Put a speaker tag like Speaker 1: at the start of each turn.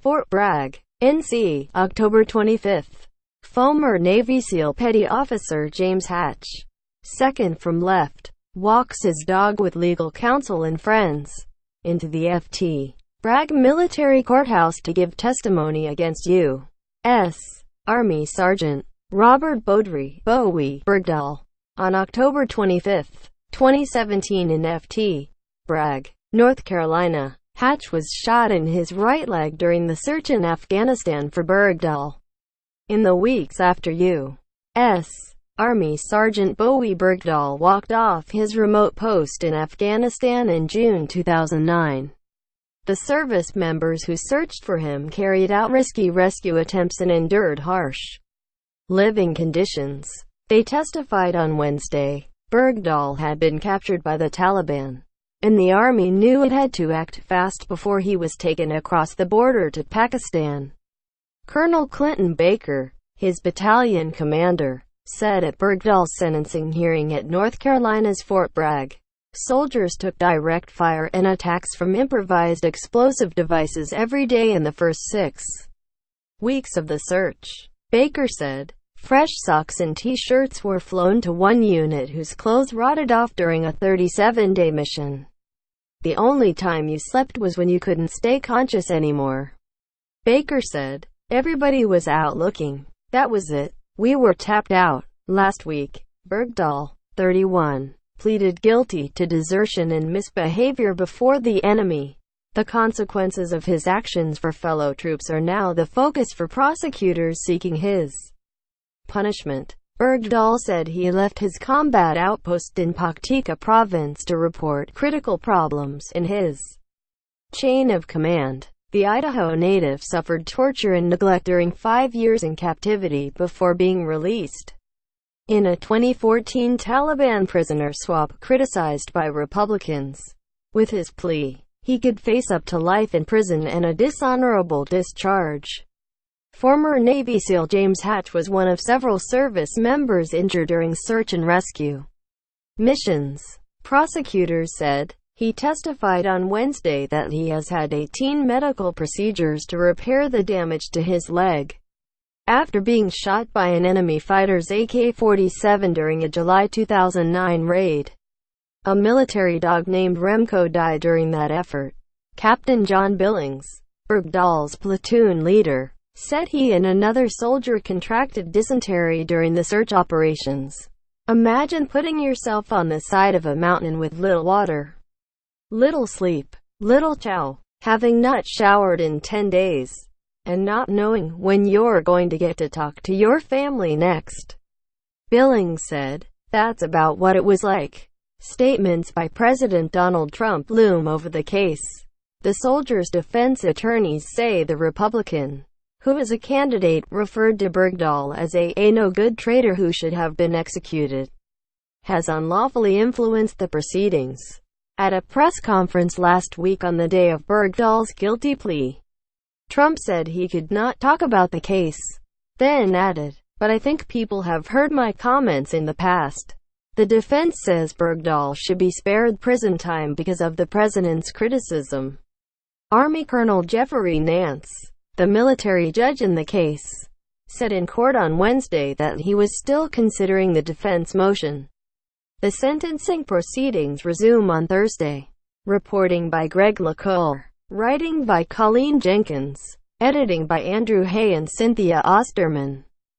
Speaker 1: Fort Bragg, NC, October 25. Fomer Navy SEAL Petty Officer James Hatch, second from left, walks his dog with legal counsel and friends into the Ft. Bragg Military Courthouse to give testimony against U.S. Army Sergeant Robert Bowdrie Bowe Bergdahl. On October 25, 2017 in Ft. Bragg, North Carolina, Hatch was shot in his right leg during the search in Afghanistan for Bergdahl. In the weeks after U.S. Army Sergeant Bowe Bergdahl walked off his remote post in Afghanistan in June 2009. The service members who searched for him carried out risky rescue attempts and endured harsh living conditions. They testified on Wednesday. Bergdahl had been captured by the Taliban, and the army knew it had to act fast before he was taken across the border to Pakistan. Colonel Clinton Baker, his battalion commander, said at Bergdahl's sentencing hearing at North Carolina's Fort Bragg, soldiers took direct fire and attacks from improvised explosive devices every day in the first 6 weeks of the search. Baker said, fresh socks and T-shirts were flown to one unit whose clothes rotted off during a 37-day mission. The only time you slept was when you couldn't stay conscious anymore. Baker said, everybody was out looking. That was it. We were tapped out. Last week, Bergdahl, 31, pleaded guilty to desertion and misbehavior before the enemy. The consequences of his actions for fellow troops are now the focus for prosecutors seeking his punishment. Bergdahl said he left his combat outpost in Paktika province to report critical problems in his chain of command. The Idaho native suffered torture and neglect during 5 years in captivity before being released. In a 2014 Taliban prisoner swap criticized by Republicans, with his plea, he could face up to life in prison and a dishonorable discharge. Former Navy SEAL James Hatch was one of several service members injured during search and rescue missions. Prosecutors said. He testified on Wednesday that he has had 18 medical procedures to repair the damage to his leg after being shot by an enemy fighter's AK-47 during a July 2009 raid. A military dog named Remco died during that effort. Captain John Billings, Bergdahl's platoon leader, said he and another soldier contracted dysentery during the search operations. Imagine putting yourself on the side of a mountain with little water, little sleep, little chow, having not showered in 10 days, and not knowing when you're going to get to talk to your family next. Billings said, that's about what it was like. Statements by President Donald Trump loom over the case. The soldiers' defense attorneys say the Republican, who is a candidate, referred to Bergdahl as a no-good traitor who should have been executed, has unlawfully influenced the proceedings. At a press conference last week on the day of Bergdahl's guilty plea, Trump said he could not talk about the case, then added, but I think people have heard my comments in the past. The defense says Bergdahl should be spared prison time because of the president's criticism. Army Colonel Jeffrey Nance, the military judge in the case, said in court on Wednesday that he was still considering the defense motion. The sentencing proceedings resume on Thursday. Reporting by Greg LaCour. Writing by Colleen Jenkins. Editing by Andrew Hay and Cynthia Osterman.